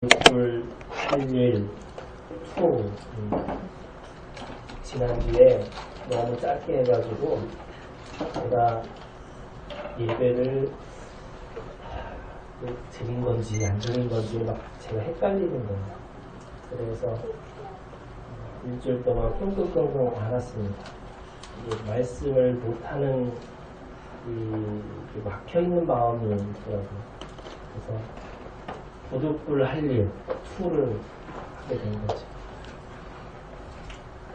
올 1일 초 지난주에 너무 짧게 해가지고 제가 예배를 드린 건지 안 드린 건지 막 제가 헷갈리는 거예요. 그래서 일주일 동안 끙끙끙끙 앓았습니다. 말씀을 못하는 막혀있는 마음이 있더라고요. 그래서 도둑불 할 일, 투를 하게 된 거죠.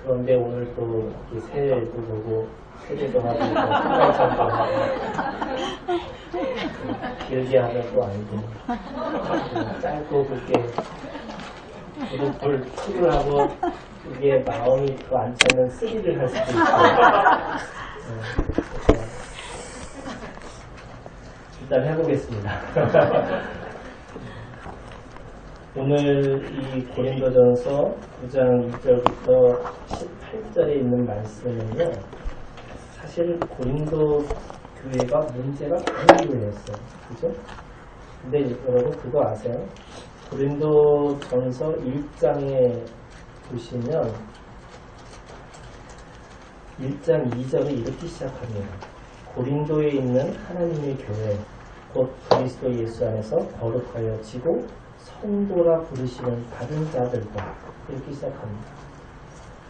그런데 오늘 또 새해도 보고 세례도 하고 생활참도 하고 길게 하면 또 아니고 짧고 굵게 도둑불 투를 하고 이게 마음이 또 안 차면 쓰리를 할 수도 있고 일단 해보겠습니다. 오늘 이 고린도전서 9장 2절부터 18절에 있는 말씀은요, 사실 고린도 교회가 문제가 많은 교회였어요. 그죠? 근데 여러분 그거 아세요? 고린도전서 1장에 보시면 1장 2절을 이렇게 시작합니다. 고린도에 있는 하나님의 교회, 곧 그리스도 예수 안에서 거룩하여지고 성도라 부르시는 다른 자들과 이렇게 시작합니다.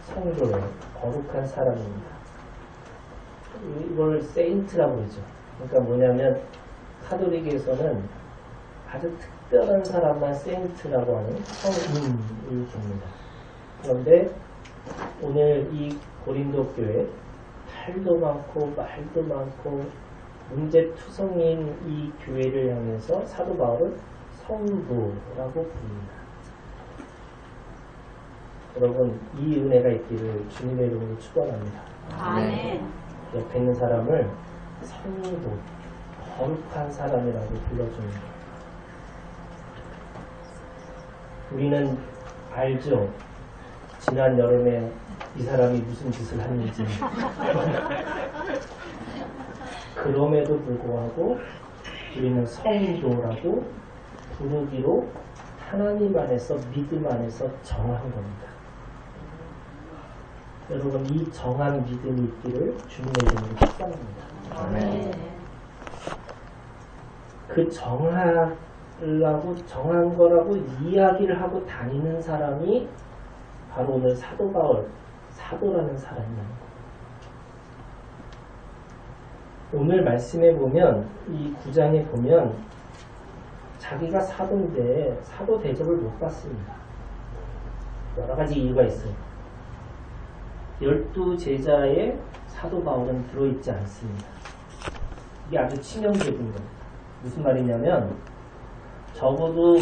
성도예요. 거룩한 사람입니다. 이걸 세인트라고 그러죠. 그러니까 뭐냐면 카톨릭에서는 아주 특별한 사람만 세인트라고 하는 성인을 봅니다. 그런데 오늘 이 고린도 교회 탈도 많고 말도 많고 문제투성인 이 교회를 향해서 사도 바울은 성도라고 부릅니다. 여러분 이 은혜가 있기를 주님의 이름으로 축원합니다. 아멘. 옆에 있는 사람을 성도, 거룩한 사람이라고 불러줍니다. 우리는 알죠. 지난 여름에 이 사람이 무슨 짓을 했는지. 그럼에도 불구하고 우리는 성도라고 부르기로 하나님 안에서 믿음 안에서 정한 겁니다. 여러분 이 정한 믿음이 있기를 주님의 이름으로 축원합니다. 아멘. 그 정한 거라고 이야기를 하고 다니는 사람이 바로 오늘 사도 바울, 사도라는 사람이에요. 오늘 말씀에 보면 이 9장에 보면 자기가 사도인데 사도 대접을 못 받습니다. 여러 가지 이유가 있어요. 12제자의 사도 바울은 들어있지 않습니다. 이게 아주 치명적인 겁니다. 무슨 말이냐면 적어도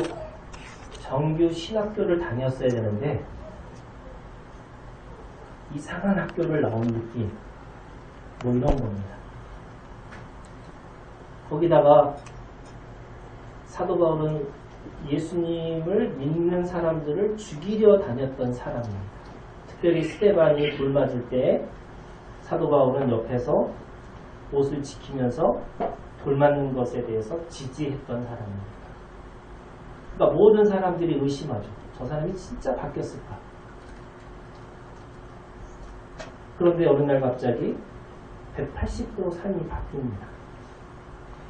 정규 신학교를 다녔어야 되는데 이상한 학교를 나온 느낌, 뭐 이런 겁니다. 거기다가 사도 바울은 예수님을 믿는 사람들을 죽이려 다녔던 사람입니다. 특별히 스데반이 돌 맞을 때 사도 바울은 옆에서 옷을 지키면서 돌 맞는 것에 대해서 지지했던 사람입니다. 그러니까 모든 사람들이 의심하죠. 저 사람이 진짜 바뀌었을까? 그런데 어느 날 갑자기 180도 삶이 바뀝니다.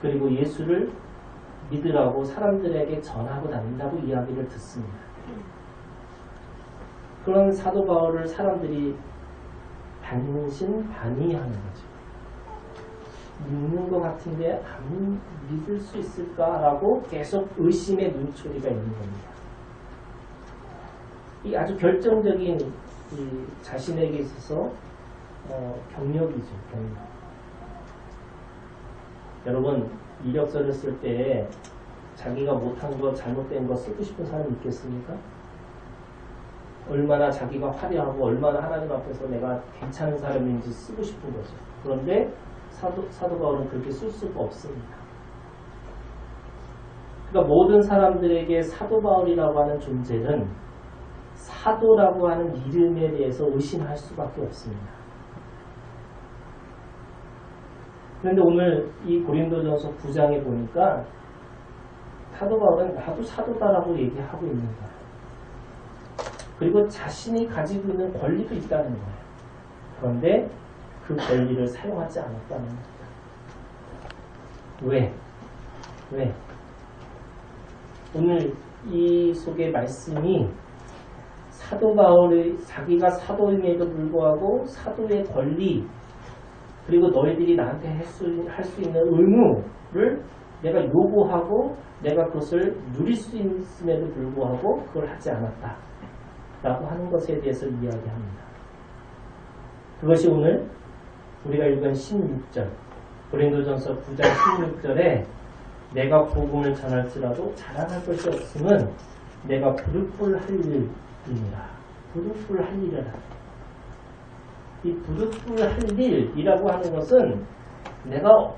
그리고 예수를 믿으라고 사람들에게 전하고 다닌다고 이야기를 듣습니다. 그런 사도 바울을 사람들이 반신반의하는 거죠. 믿는 것 같은데 안 믿을 수 있을까라고 계속 의심의 눈초리가 있는 겁니다. 이 아주 결정적인 이 자신에게 있어서 경력이죠. 경력. 여러분 이력서를 쓸 때 자기가 못한 거 잘못된 거 쓰고 싶은 사람이 있겠습니까? 얼마나 자기가 화려하고 얼마나 하나님 앞에서 내가 괜찮은 사람인지 쓰고 싶은 거죠. 그런데 사도 바울은 그렇게 쓸 수가 없습니다. 그러니까 모든 사람들에게 사도 바울이라고 하는 존재는 사도라고 하는 이름에 대해서 의심할 수밖에 없습니다. 그런데 오늘 이 고린도전서 9장에 보니까 사도 바울은 나도 사도다라고 얘기하고 있는 거예요. 그리고 자신이 가지고 있는 권리도 있다는 거예요. 그런데 그 권리를 사용하지 않았다는 거예요. 왜? 오늘 이 속의 말씀이 사도 바울의 자기가 사도임에도 불구하고 사도의 권리 그리고 너희들이 나한테 할 수 있는 의무를 내가 요구하고 내가 그것을 누릴 수 있음에도 불구하고 그걸 하지 않았다 라고 하는 것에 대해서 이야기합니다. 그것이 오늘 우리가 읽은 16절 고린도전서 9장 16절에 내가 복음을 전할지라도 자랑할 것이 없음은 내가 부득불 할 일이니라. 부득불 할 일이라. 이 부득불 할 일이라고 하는 것은 내가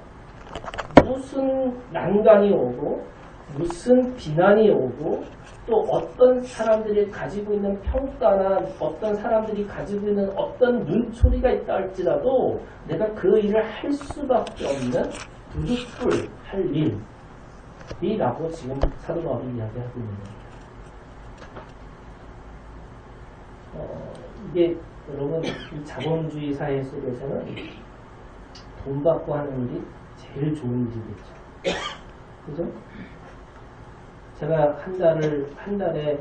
무슨 난관이 오고 무슨 비난이 오고 또 어떤 사람들이 가지고 있는 평가나 어떤 사람들이 가지고 있는 어떤 눈초리가 있다 할지라도 내가 그 일을 할 수밖에 없는 부득불 할 일이라고 지금 사도 바울이 이야기하고 있는 겁니다. 이게 여러분 이 자본주의 사회 속에서는 돈 받고 하는 일이 제일 좋은 일이겠죠. 그죠? 제가 한 달에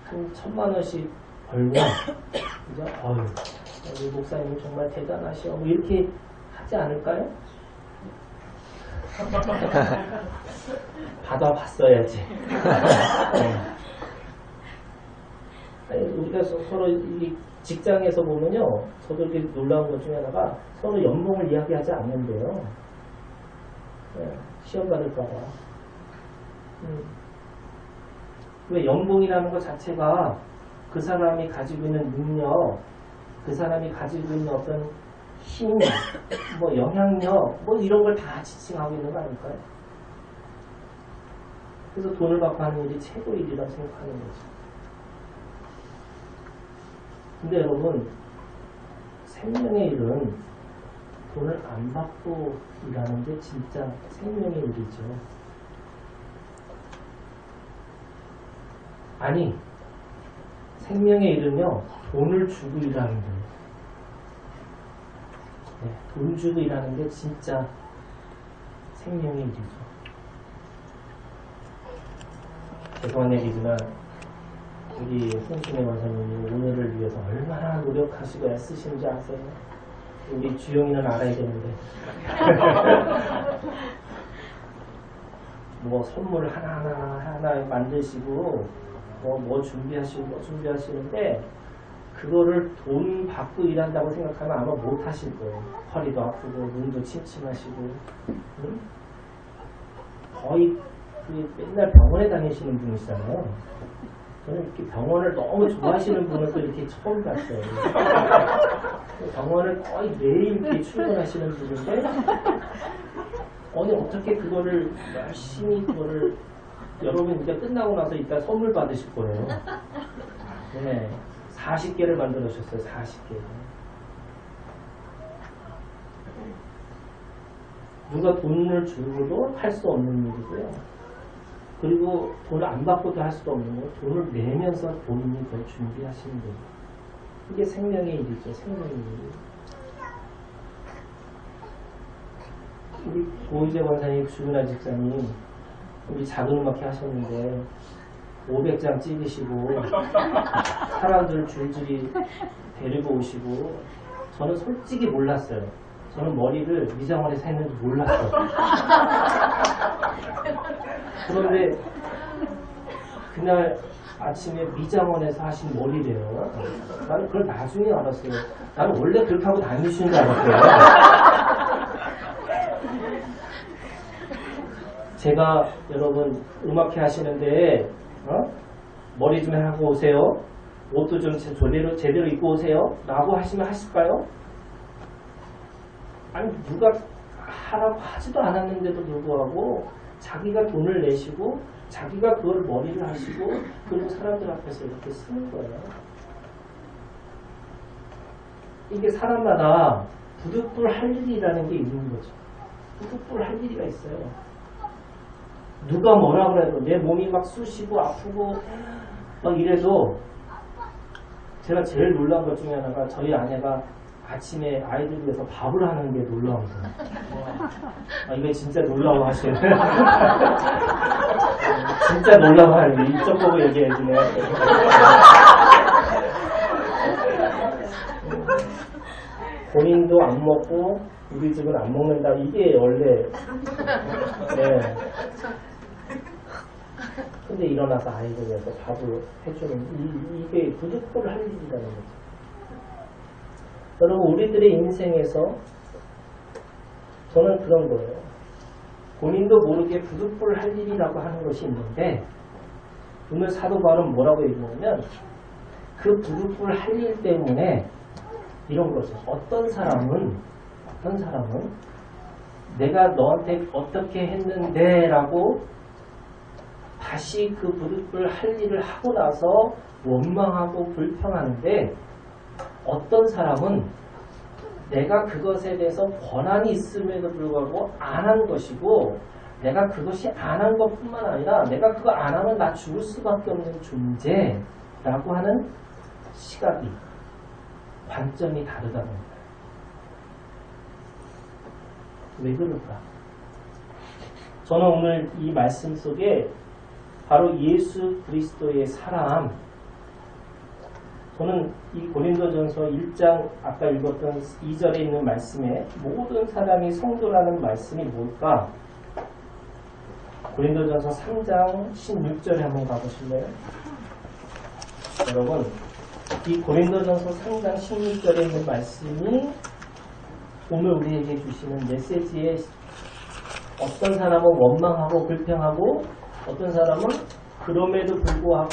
한 1,000만 원씩 벌면 그죠? 우리 목사님 정말 대단하시오. 뭐 이렇게 하지 않을까요? 받아봤어야지. 우리가 서로 이 직장에서 보면요, 저도 이렇게 놀라운 것 중에 하나가 서로 연봉을 이야기하지 않는데요. 시험 받을까봐. 왜 연봉이라는 것 자체가 그 사람이 가지고 있는 능력, 그 사람이 가지고 있는 어떤 힘, 뭐 영향력, 뭐 이런 걸 다 지칭하고 있는 거 아닐까요? 그래서 돈을 받고 하는 일이 최고 일이라고 생각하는 거죠. 근데 여러분, 생명의 일은 돈을 안 받고 일하는 게 진짜 생명의 일이죠. 아니, 생명의 일은요, 돈을 주고 일하는 거예요. 네, 돈 주고 일하는 게 진짜 생명의 일이죠. 죄송한 얘기지만 우리 홍순애 원사님이 오늘을 위해서 얼마나 노력하시고 애쓰시는지 아세요? 우리 주영이는 알아야 되는데 뭐 선물 하나 만드시고 뭐 준비하시는데 그거를 돈 받고 일한다고 생각하면 아마 못 하실 거예요. 허리도 아프고 눈도 침침하시고 거의 맨날 병원에 다니시는 분이시잖아요. 저는 이렇게 병원을 너무 좋아하시는 분은 또 이렇게 처음 봤어요. 병원을 거의 매일 이렇게 출근하시는 분인데 아니 어떻게 그거를 열심히 그거를 여러분 이제 끝나고 나서 이따 선물 받으실 거예요. 네, 40개를 만들어 주셨어요. 40개. 누가 돈을 주고도 할 수 없는 일이고요. 그리고 돈을 안 받고도 할 수도 없는 거예요. 돈을 내면서 본인이 그걸 준비하시는 거예요. 이게 생명의 일이죠. 생명의 일. 우리 고이재 권사님, 주은아 집사님 우리 작은 음악회 하셨는데 500장 찍으시고 사람들 줄줄이 데리고 오시고 저는 솔직히 몰랐어요. 저는 머리를 미장원에서 했는지 몰랐어요. 그런데 그날 아침에 미장원에서 하신 머리래요. 나는 그걸 나중에 알았어요. 나는 원래 그렇게 하고 다니시는 줄 알았어요. 제가 여러분 음악회 하시는데 머리 좀 하고 오세요. 옷도 좀 제대로 입고 오세요. 라고 하시면 하실까요? 아니 누가 하라고 하지도 않았는데도 불구하고 자기가 돈을 내시고 자기가 그걸 머리를 하시고 그리고 사람들 앞에서 이렇게 쓰는 거예요. 이게 사람마다 부득불 할 일이라는 게 있는 거죠. 부득불 할 일이가 있어요. 누가 뭐라 그래도 내 몸이 막 쑤시고 아프고 막 이래도 제가 제일 놀란 것 중에 하나가 저희 아내가 아침에 아이들 위해서 밥을 하는 게 놀라운 거예요. 이게 진짜 놀라워하시네. 진짜 놀라워하는 게 이쪽 보고 얘기해주네. 본인도 안 먹고 우리 집은 안 먹는다. 이게 원래. 네. 근데 일어나서 아이들 위해서 밥을 해주는 이게 부득불 할 일이라는 거죠. 여러분 우리들의 인생에서 저는 그런 거예요. 본인도 모르게 부득불 할 일이라고 하는 것이 있는데 오늘 사도 바울은 뭐라고 얘기하냐면 그 부득불 할 일 때문에 이런 거죠. 어떤 사람은 내가 너한테 어떻게 했는데 라고 다시 그 부득불 할 일을 하고 나서 원망하고 불평하는데 어떤 사람은 내가 그것에 대해서 권한이 있음에도 불구하고 안 한 것이고 내가 그것이 안 한 것뿐만 아니라 내가 그거 안 하면 나 죽을 수밖에 없는 존재라고 하는 시각이 관점이 다르다는 거예요. 왜 그럴까? 저는 오늘 이 말씀 속에 바로 예수 그리스도의 사람, 저는 이 고린도전서 1장 아까 읽었던 2절에 있는 말씀에 모든 사람이 성도라는 말씀이 뭘까? 고린도전서 3장 16절에 한번 가보실래요? 여러분 이 고린도전서 3장 16절에 있는 말씀이 오늘 우리에게 주시는 메시지에 어떤 사람은 원망하고 불평하고 어떤 사람은 그럼에도 불구하고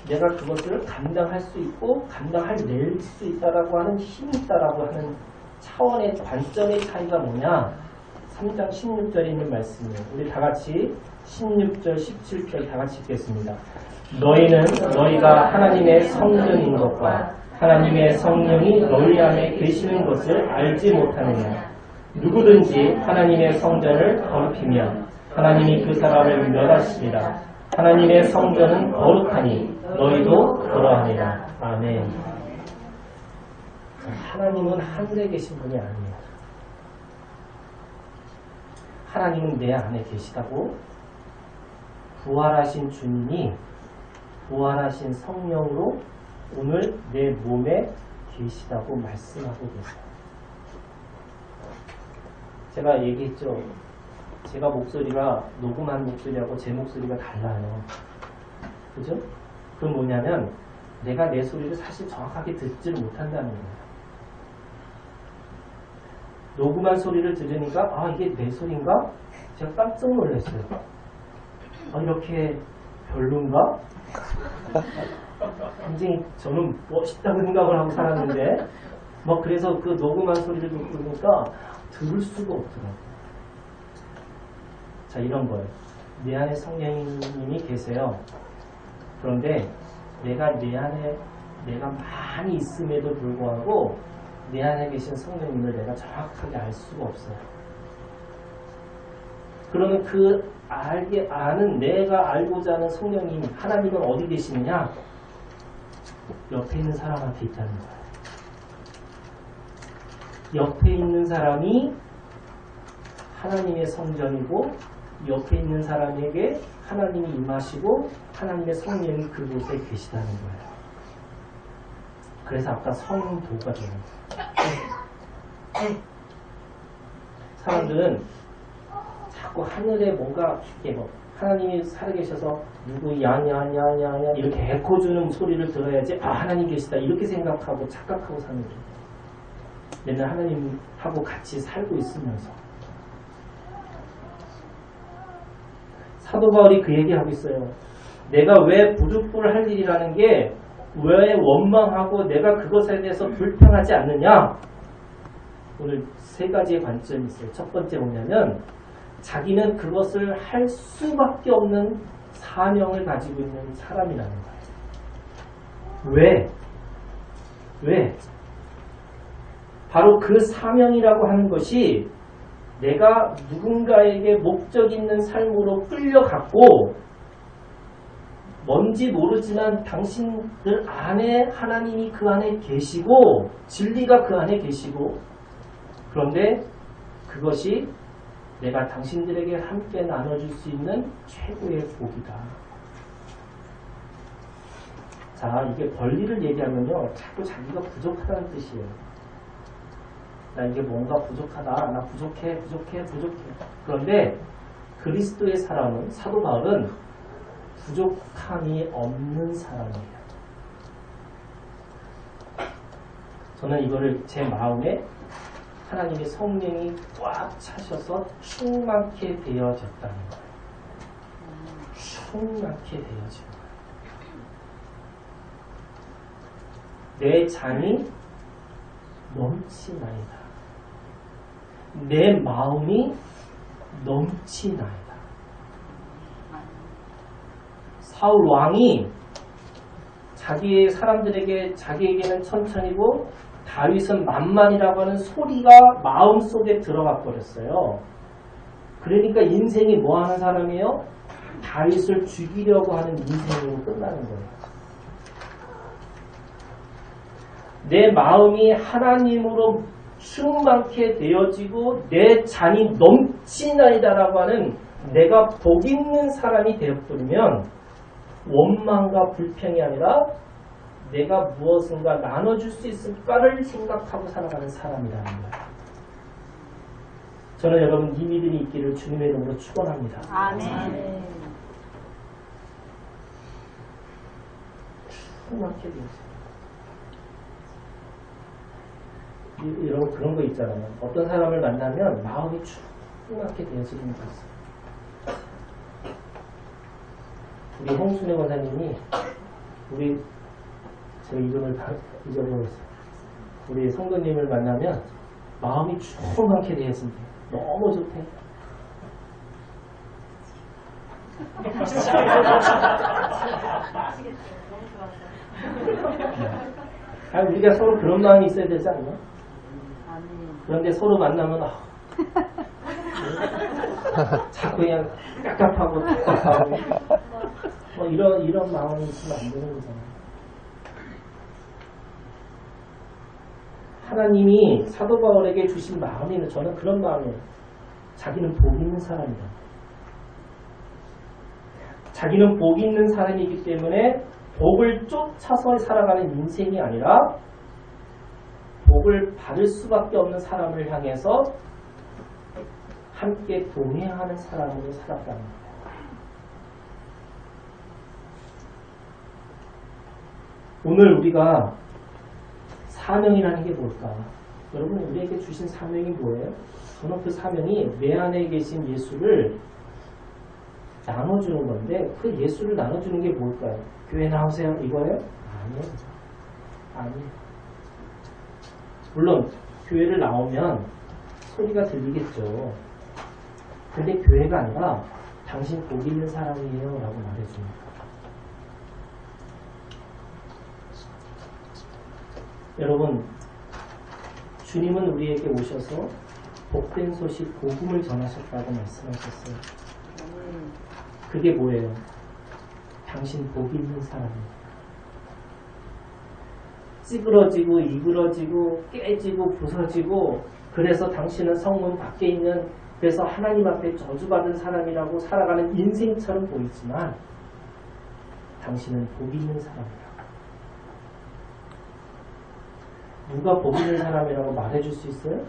내가 그것을 감당할 수 있고 낼 수 있다라고 하는 힘이 있다라고 하는 차원의 관점의 차이가 뭐냐? 3장 16절에 있는 말씀이에요. 우리 다 같이 16절 17절 다 같이 읽겠습니다. 너희는 너희가 하나님의 성전인 것과 하나님의 성령이 너희 안에 계시는 것을 알지 못하느냐? 누구든지 하나님의 성전을 더럽히면 하나님이 그 사람을 멸하시리라. 하나님의 성전은 거룩하니 너희도 그러하니라. 아멘. 하나님은 하늘에 계신 분이 아니에요. 하나님은 내 안에 계시다고 부활하신 주님이 부활하신 성령으로 오늘 내 몸에 계시다고 말씀하고 계세요. 제가 얘기했죠. 제가 목소리가 녹음한 목소리하고 제 목소리가 달라요. 그죠? 그건 뭐냐면 내가 내 소리를 사실 정확하게 듣지를 못한다는 거예요. 녹음한 소리를 들으니까 이게 내 소리인가? 제가 깜짝 놀랐어요. 이렇게 별론가? 굉장히 저는 멋있다고 생각을 하고 살았는데 그래서 그 녹음한 소리를 듣으니까 들을 수가 없더라고요. 자, 이런 거예요. 내 안에 성령님이 계세요. 그런데 내가 내 안에 내가 많이 있음에도 불구하고 내 안에 계신 성령님을 내가 정확하게 알 수가 없어요. 그러면 그 아는 내가 알고자 하는 성령님 하나님은 어디 계시느냐? 옆에 있는 사람한테 있다는 거예요. 옆에 있는 사람이 하나님의 성전이고 옆에 있는 사람에게 하나님이 임하시고 하나님의 성령이 그곳에 계시다는 거예요. 그래서 아까 성도가 되는 거예요. 사람들은 자꾸 하늘에 뭔가 하나님이 살아계셔서 누구 야야야야야 이렇게 에코주는 소리를 들어야지 하나님 계시다 이렇게 생각하고 착각하고 사는 거예요. 맨날 하나님하고 같이 살고 있으면서 사도 바울이 그 얘기하고 있어요. 내가 왜 부득불 할 일이라는 게 왜 원망하고 내가 그것에 대해서 불평하지 않느냐? 오늘 세 가지의 관점이 있어요. 첫 번째 뭐냐면 자기는 그것을 할 수밖에 없는 사명을 가지고 있는 사람이라는 거예요. 왜? 바로 그 사명이라고 하는 것이 내가 누군가에게 목적 있는 삶으로 끌려갔고 뭔지 모르지만 당신들 안에 하나님이 그 안에 계시고 진리가 그 안에 계시고 그런데 그것이 내가 당신들에게 함께 나눠줄 수 있는 최고의 복이다. 자, 이게 권리를 얘기하면요. 자꾸 자기가 부족하다는 뜻이에요. 나 이게 뭔가 부족하다. 나 부족해. 그런데 그리스도의 사람은, 사도 바울은 부족함이 없는 사람이에요. 저는 이거를 제 마음에 하나님의 성령이 꽉 차셔서 충만케 되어졌다는 거예요. 충만케 되어진 거예요. 내 잔이 넘치나이다. 내 마음이 넘치나이다. 사울 왕이 자기의 사람들에게 자기에게는 천천히고 다윗은 만만이라고 하는 소리가 마음속에 들어가 버렸어요. 그러니까 인생이 뭐 하는 사람이에요? 다윗을 죽이려고 하는 인생으로 끝나는 거예요. 내 마음이 하나님으로 충만케 되어지고 내 잔이 넘치나이다라고 하는 내가 복 있는 사람이 되어버리면 원망과 불평이 아니라 내가 무엇인가 나눠줄 수 있을까를 생각하고 살아가는 사람이라는 거예요. 저는 여러분 이 믿음이 있기를 주님의 이름으로 축원합니다. 아멘. 충만케 되어지고 여러분 그런 거 있잖아요. 어떤 사람을 만나면 마음이 충만케 되어지는 게 있어요. 우리 홍순혜 권사님이 제 이름을 다 잊어버렸어요. 우리 성도님을 만나면 마음이 충만케 되어진대. 너무 좋대. 우리가 서로 그런 마음이 있어야 되지 않나? 그런데 서로 만나면 자꾸 그냥 깝깝하고 답답하고 뭐 이런 마음이 있으면 안 되는 거잖아요. 하나님이 사도 바울에게 주신 마음이 저는 그런 마음이에요. 자기는 복 있는 사람이다. 자기는 복 있는 사람이기 때문에 복을 쫓아서 살아가는 인생이 아니라 복을 받을 수밖에 없는 사람을 향해서 함께 동행하는 사람으로 살았다는 거예요. 오늘 우리가 사명이라는 게 뭘까? 여러분 우리에게 주신 사명이 뭐예요? 저는 그 사명이 내 안에 계신 예수를 나눠주는 건데 그 예수를 나눠주는 게 뭘까요? 교회 나오세요 이거예요? 아니에요. 물론 교회를 나오면 소리가 들리겠죠. 근데 교회가 아니라 당신 복 있는 사람이에요 라고 말해줍니다. 여러분 주님은 우리에게 오셔서 복된 소식 복음을 전하셨다고 말씀하셨어요. 그게 뭐예요? 당신 복 있는 사람이에요. 찌그러지고 이그러지고 깨지고 부서지고 그래서 당신은 성문 밖에 있는 그래서 하나님 앞에 저주받은 사람이라고 살아가는 인생처럼 보이지만 당신은 복 있는 사람이라고. 누가 복 있는 사람이라고 말해줄 수 있어요?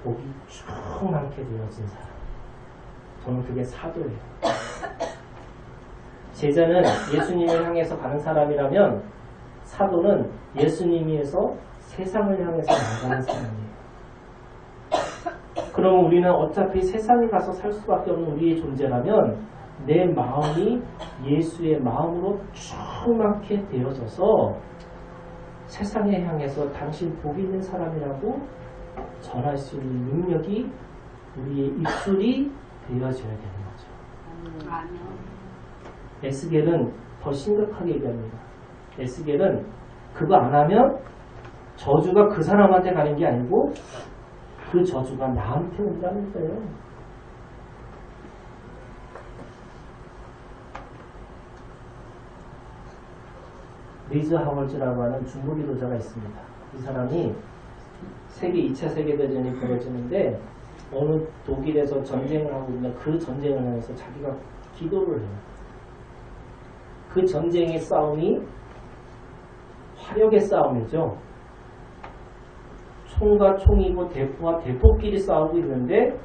복이 충만케 되어진 사람. 저는 그게 사도예요. 제자는 예수님을 향해서 가는 사람이라면 사도는 예수님에서 세상을 향해서 나가는 사람이에요. 그럼 우리는 어차피 세상에 가서 살 수밖에 없는 우리의 존재라면 내 마음이 예수의 마음으로 충만케 되어져서 세상에 향해서 당신 복 있는 사람이라고 전할 수 있는 능력이 우리의 입술이 되어져야 되는 거죠. 에스겔은 더 심각하게 얘기합니다. 에스겔은 그거 안 하면 저주가 그 사람한테 가는 게 아니고 그 저주가 나한테 온다는 거예요. 리즈 하월즈라고 하는 중국 지도자가 있습니다. 이 사람이 세계 2차 세계대전이 벌어지는데 어느 독일에서 전쟁을 하고 있는 그 전쟁을 하면서 자기가 기도를 해요. 그 전쟁의 싸움이 화력의 싸움이죠. 총과 총이고 대포와 대포끼리 싸우고 있는데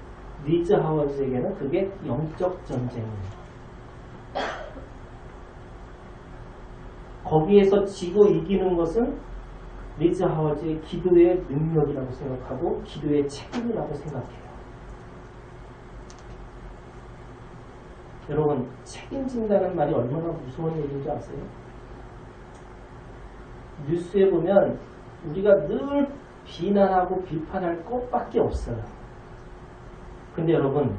리즈 하월즈에게는 그게 영적 전쟁이에요. 거기에서 지고 이기는 것은 리즈 하월즈의 기도의 능력이라고 생각하고 기도의 책임이라고 생각해요. 여러분, 책임진다는 말이 얼마나 무서운 얘기인지 아세요? 뉴스에 보면 우리가 늘 비난하고 비판할 것밖에 없어요. 근데 여러분,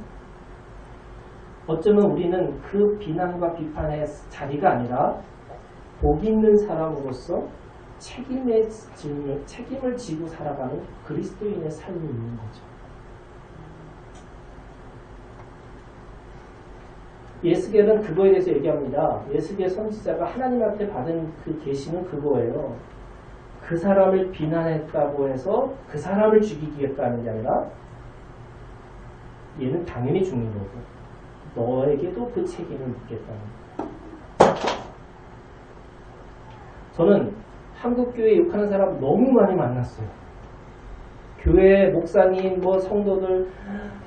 어쩌면 우리는 그 비난과 비판의 자리가 아니라 복 있는 사람으로서 책임을 지고 살아가는 그리스도인의 삶이 있는 거죠. 예수계는 그거에 대해서 얘기합니다. 예수계 선지자가 하나님한테 받은 그 계시는 그거예요. 그 사람을 비난했다고 해서 그 사람을 죽이겠다는 게 아니라 얘는 당연히 죽는 거고 너에게도 그 책임을 묻겠다는 거예요. 저는 한국교회 욕하는 사람 너무 많이 만났어요. 교회 목사님, 성도들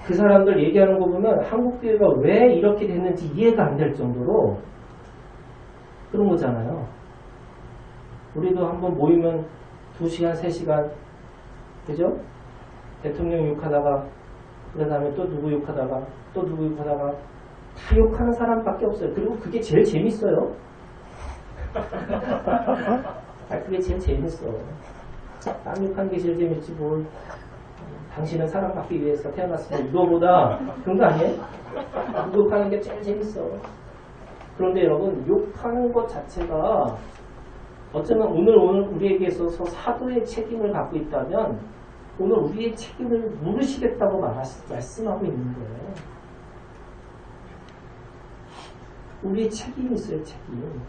그 사람들 얘기하는 거 보면 한국교회가 왜 이렇게 됐는지 이해가 안 될 정도로 그런 거잖아요. 우리도 한번 모이면 2시간, 3시간 그죠? 대통령 욕하다가 그 다음에 또 누구 욕하다가 또 누구 욕하다가 다 욕하는 사람밖에 없어요. 그리고 그게 제일 재밌어요. 그게 제일 재밌어. 남 욕하는 게 제일 재밌지 뭘. 당신은 사랑받기 위해서 태어났으면 이거보다 그런 거 아니에요? 욕하는 게 제일 재밌어. 그런데 여러분, 욕하는 것 자체가 어쩌면 오늘 우리에게 있어서 사도의 책임을 갖고 있다면 오늘 우리의 책임을 물으시겠다고 말씀하고 있는 거예요. 우리의 책임이 있어요, 책임.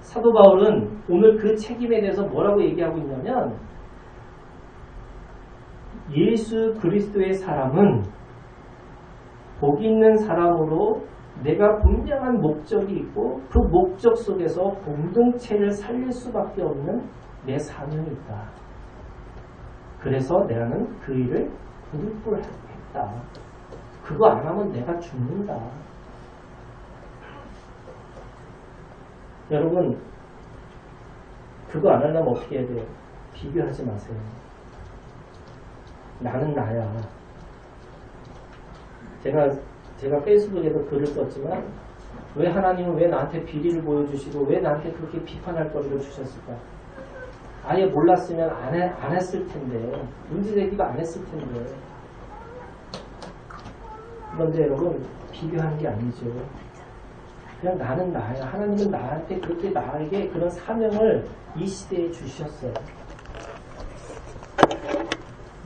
사도 바울은 오늘 그 책임에 대해서 뭐라고 얘기하고 있냐면 예수 그리스도의 사람은 복 있는 사람으로 내가 분명한 목적이 있고 그 목적 속에서 공동체를 살릴 수밖에 없는 내 사명이 있다. 그래서 나는 그 일을 불불했다. 그거 안 하면 내가 죽는다. 여러분, 그거 안 하려면 어떻게 해야 돼요? 비교하지 마세요. 나는 나야. 제가 페이스북에도 글을 썼지만 왜 하나님은 왜 나한테 비리를 보여주시고 왜 나한테 그렇게 비판할 거리를 주셨을까? 아예 몰랐으면 안 했을 텐데 문제제기도 안 했을 텐데. 그런데 여러분, 비교하는 게 아니죠. 그냥 나는 나야. 하나님은 나한테 그렇게 나에게 그런 사명을 이 시대에 주셨어요.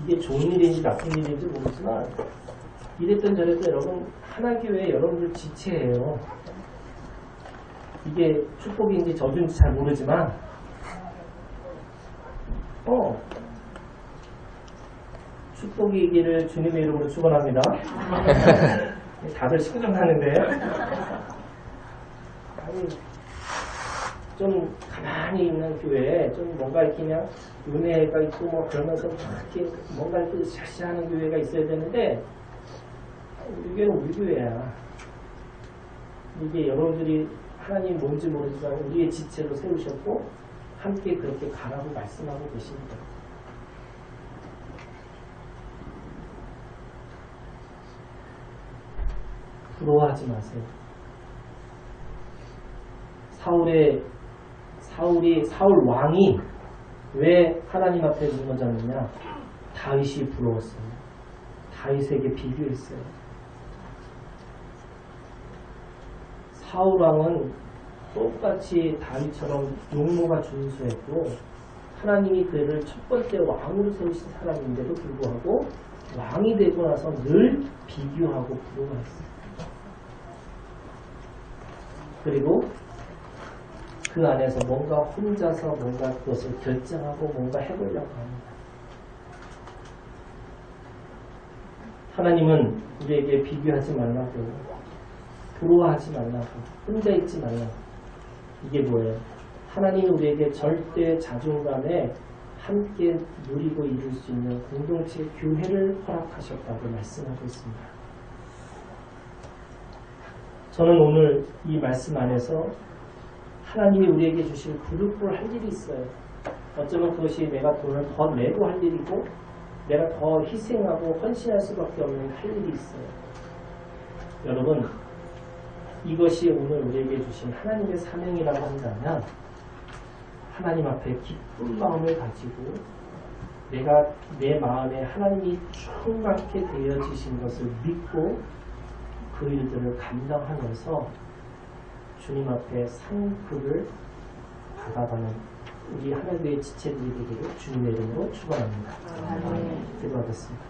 이게 좋은 일인지 나쁜 일인지 모르지만 이랬던 저랬던 여러분, 하나교회 여러분들 지체예요. 이게 축복인지 저주인지 잘 모르지만 축복이기를 주님의 이름으로 축원합니다. 다들 신경하는데 좀 가만히 있는 교회에 좀 뭔가 이렇게 그냥 은혜가 있고 그러면서 이렇게 뭔가 이렇게 샤시하는 교회가 있어야 되는데 우리 교회는 우리 교회야. 이게 여러분들이 하나님 뭔지 모르지만 우리의 지체로 세우셨고 함께 그렇게 가라고 말씀하고 계십니다. 부러워하지 마세요. 사울 왕이 왜 하나님 앞에 무너졌느냐? 다윗이 부러웠어요. 다윗에게 비교했어요. 사울 왕은 똑같이 다윗처럼 용모가 준수했고 하나님이 그를 첫 번째 왕으로 세우신 사람인데도 불구하고 왕이 되고 나서 늘 비교하고 부러워했어요. 그리고 그 안에서 뭔가 혼자서 뭔가 그것을 결정하고 뭔가 해보려고 합니다. 하나님은 우리에게 비교하지 말라고, 부러워하지 말라고, 혼자 있지 말라고. 이게 뭐예요? 하나님은 우리에게 절대 자존감에 함께 누리고 이룰 수 있는 공동체 교회를 허락하셨다고 말씀하고 있습니다. 저는 오늘 이 말씀 안에서 하나님이 우리에게 주실 부득불 할 일이 있어요. 어쩌면 그것이 내가 돈을 더 내고 할 일이고 내가 더 희생하고 헌신할 수밖에 없는 할 일이 있어요. 여러분, 이것이 오늘 우리에게 주신 하나님의 사명이라고 한다면 하나님 앞에 기쁜 마음을 가지고 내가 내 마음에 하나님이 충만케 되어지신 것을 믿고 그 일들을 감당하면서 주님 앞에 상급을 받아가는 우리 하나님의 지체들이 되기를 주님의 이름으로 축원합니다. 기도하겠습니다.